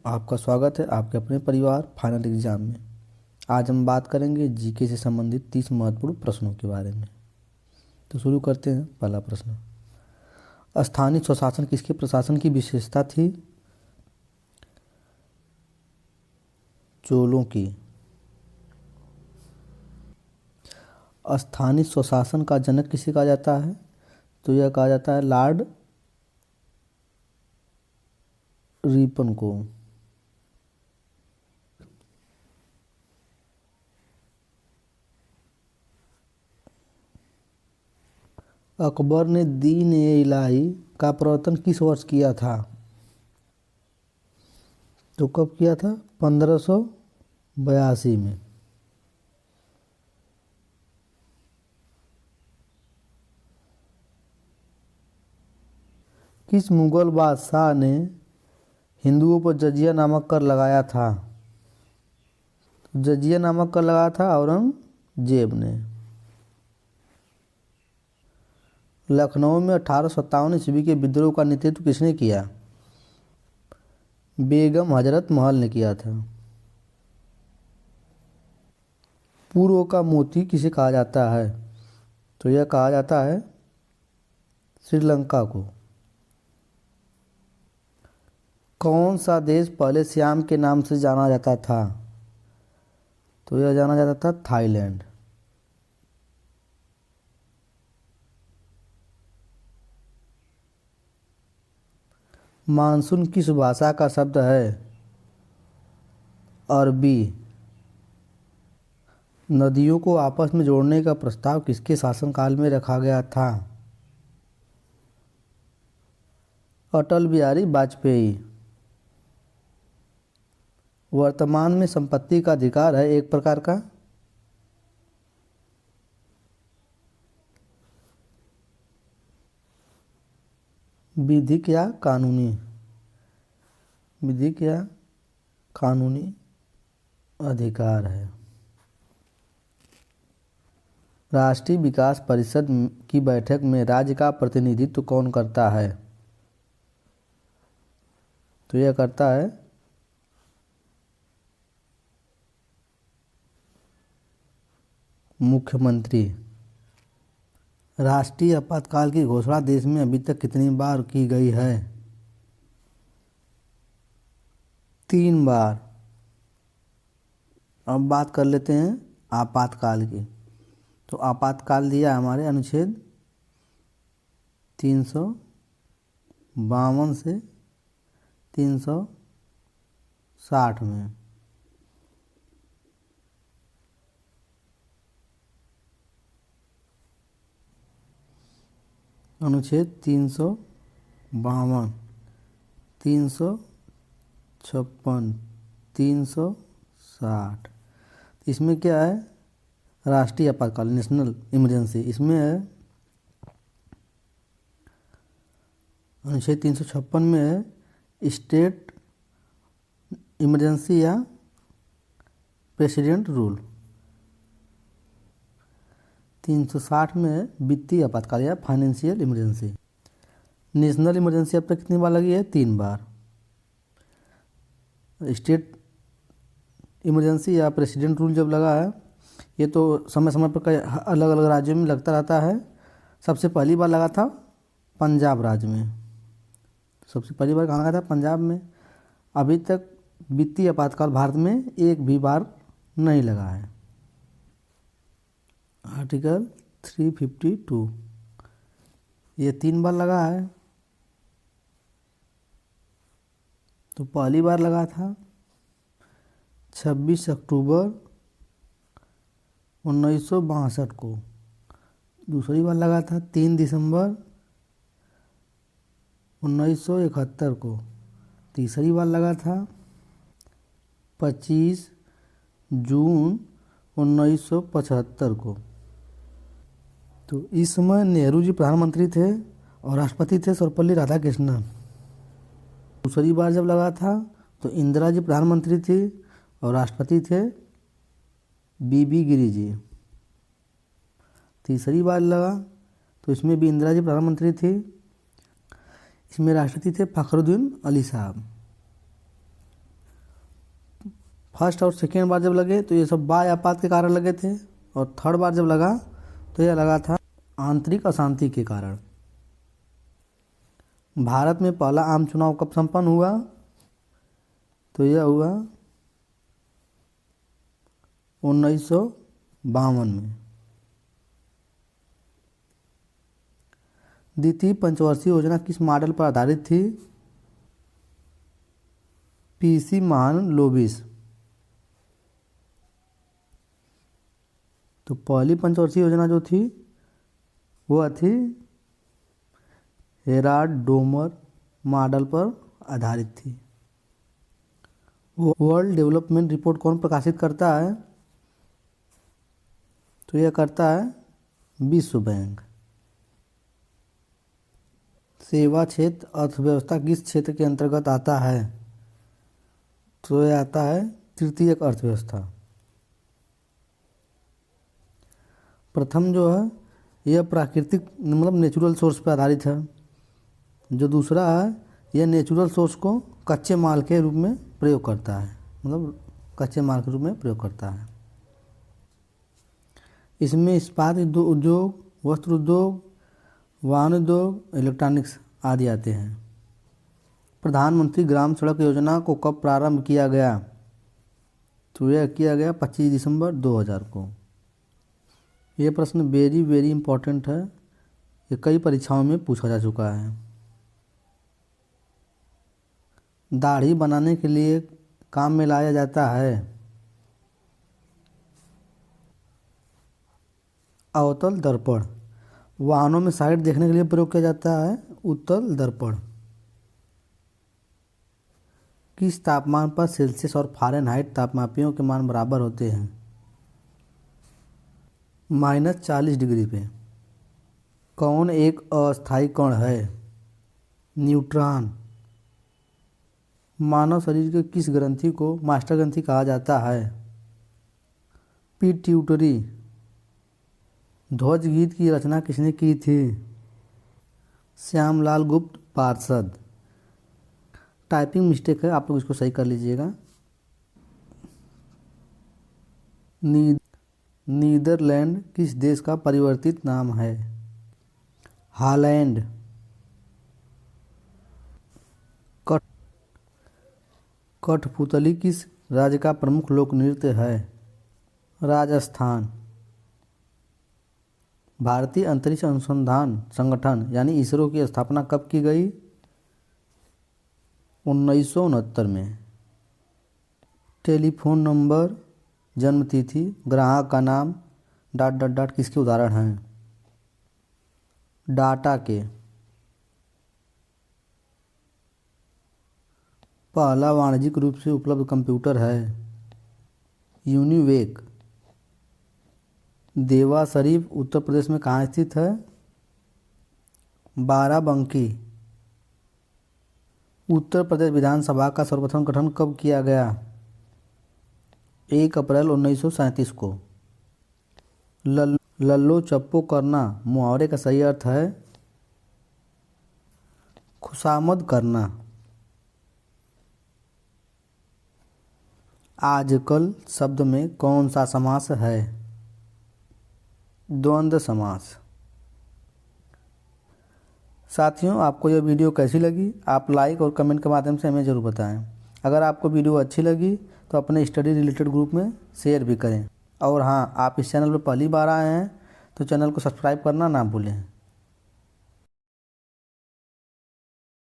आपका स्वागत है आपके अपने परिवार फाइनल एग्जाम में। आज हम बात करेंगे जीके से संबंधित 30 महत्वपूर्ण प्रश्नों के बारे में। तो शुरू करते हैं। पहला प्रश्न, स्थानीय स्वशासन किसके प्रशासन की विशेषता थी? चोलों की। स्थानीय स्वशासन का जनक किसे कहा जाता है? तो यह कहा जाता है लॉर्ड रिपन को। अकबर ने दीन ए इलाही का प्रवर्तन किस वर्ष किया था? तो कब किया था? 1582 में। किस मुगल बादशाह ने हिंदुओं पर जजिया नामक कर लगाया था? जजिया नामक कर लगाया था औरंगजेब ने। लखनऊ में 1857 ईस्वी के विद्रोह का नेतृत्व किसने किया? बेगम हजरत महल ने किया था। पूर्व का मोती किसे कहा जाता है? तो यह कहा जाता है श्रीलंका को। कौन सा देश पहले सियाम के नाम से जाना जाता था? तो यह जाना जाता था थाईलैंड। मानसून किस भाषा का शब्द है? अरबी। नदियों को आपस में जोड़ने का प्रस्ताव किसके शासनकाल में रखा गया था? अटल बिहारी वाजपेयी। वर्तमान में संपत्ति का अधिकार है एक प्रकार का विधिक या कानूनी अधिकार है। राष्ट्रीय विकास परिषद की बैठक में राज्य का प्रतिनिधित्व कौन करता है? तो यह करता है मुख्यमंत्री। राष्ट्रीय आपातकाल की घोषणा देश में अभी तक कितनी बार की गई है? 3 बार। अब बात कर लेते हैं आपातकाल की। तो आपातकाल दिया हमारे अनुच्छेद 352 से 360 में। अनुच्छेद 352, 356, 360। इसमें क्या है? राष्ट्रीय आपातकाल, नेशनल इमरजेंसी। इसमें है अनुच्छेद 356 में है स्टेट इमरजेंसी या प्रेसिडेंट रूल। 360 में है वित्तीय आपातकाल या फाइनेंशियल इमरजेंसी। नेशनल इमरजेंसी अब तक कितनी बार लगी है? 3 बार। स्टेट इमरजेंसी या प्रेसिडेंट रूल जब लगा है, ये तो समय समय पर कई अलग अलग राज्यों में लगता रहता है। सबसे पहली बार लगा था पंजाब राज्य में। सबसे पहली बार कहाँ लगा था? पंजाब में। अभी तक वित्तीय आपातकाल भारत में एक भी बार नहीं लगा है। आर्टिकल 352 ये 3 बार लगा है। तो पहली बार लगा था 26 अक्टूबर 1962 को। दूसरी बार लगा था 3 दिसंबर 1971 को। तीसरी बार लगा था 25 जून 1975 को। तो इस समय नेहरू जी प्रधानमंत्री थे और राष्ट्रपति थे सर्वपल्ली राधाकृष्णन। दूसरी बार जब लगा था तो इंदिरा जी प्रधानमंत्री थी और राष्ट्रपति थे बीबी गिरी जी। तीसरी बार लगा तो इसमें भी इंदिरा जी प्रधानमंत्री थी। इसमें राष्ट्रपति थे फखरुद्दीन अली साहब। फर्स्ट और सेकेंड बार जब लगे तो ये सब बाह्य आपात के कारण लगे थे, और थर्ड बार जब लगा तो यह लगा था आंतरिक अशांति के कारण। भारत में पहला आम चुनाव कब संपन्न हुआ? तो यह हुआ 1952 में। द्वितीय पंचवर्षीय योजना किस मॉडल पर आधारित थी? पीसी महालनोबिस। तो पहली पंचवर्षीय योजना जो थी वह थी हेराल्ड डोमर मॉडल पर आधारित थी। वर्ल्ड डेवलपमेंट रिपोर्ट कौन प्रकाशित करता है? तो यह करता है विश्व बैंक। सेवा क्षेत्र अर्थव्यवस्था किस क्षेत्र के अंतर्गत आता है? तो यह आता है तृतीयक अर्थव्यवस्था। प्रथम जो है यह प्राकृतिक मतलब नेचुरल सोर्स पर आधारित है। जो दूसरा है यह नेचुरल सोर्स को कच्चे माल के रूप में प्रयोग करता है, मतलब कच्चे माल के रूप में प्रयोग करता है। इसमें इस्पात उद्योग, वस्त्र उद्योग, वाहन उद्योग, इलेक्ट्रॉनिक्स आदि आते हैं। प्रधानमंत्री ग्राम सड़क योजना को कब प्रारंभ किया गया? तो यह किया गया 25 दिसंबर 2000 को। यह प्रश्न वेरी इम्पोर्टेंट है, ये कई परीक्षाओं में पूछा जा चुका है। दाढ़ी बनाने के लिए काम में लाया जाता है अवतल दर्पण। वाहनों में साइड देखने के लिए प्रयोग किया जाता है उत्तल दर्पण। किस तापमान पर सेल्सियस और फ़ारेनहाइट तापमापियों के मान बराबर होते हैं? -40 डिग्री पे। कौन एक अस्थायी कण है? न्यूट्रॉन। मानव शरीर के किस ग्रंथि को मास्टर ग्रंथि कहा जाता है? पिट्यूटरी। ध्वज गीत की रचना किसने की थी? श्यामलाल गुप्त पार्षद। टाइपिंग मिस्टेक है, आप लोग इसको सही कर लीजिएगा। नीदरलैंड किस देश का परिवर्तित नाम है? हॉलैंड। कठपुतली किस राज्य का प्रमुख लोक नृत्य है? राजस्थान। भारतीय अंतरिक्ष अनुसंधान संगठन यानी इसरो की स्थापना कब की गई? 1969 में। टेलीफोन नंबर, जन्मतिथि, ग्राहक का नाम ... किसके उदाहरण हैं? डाटा के। पहला वाणिज्यिक रूप से उपलब्ध कंप्यूटर है यूनिवेक। देवा शरीफ उत्तर प्रदेश में कहाँ स्थित है? बाराबंकी। उत्तर प्रदेश विधानसभा का सर्वप्रथम गठन कब किया गया? 1 अप्रैल 1937 को। लल्लो चप्पो करना मुहावरे का सही अर्थ है खुशामद करना। आजकल शब्द में कौन सा समास है? द्वंद्व समास। साथियों, आपको यह वीडियो कैसी लगी? आप लाइक और कमेंट के माध्यम से हमें ज़रूर बताएं। अगर आपको वीडियो अच्छी लगी तो अपने स्टडी रिलेटेड ग्रुप में शेयर भी करें। और हाँ, आप इस चैनल पर पहली बार आए हैं तो चैनल को सब्सक्राइब करना ना भूलें।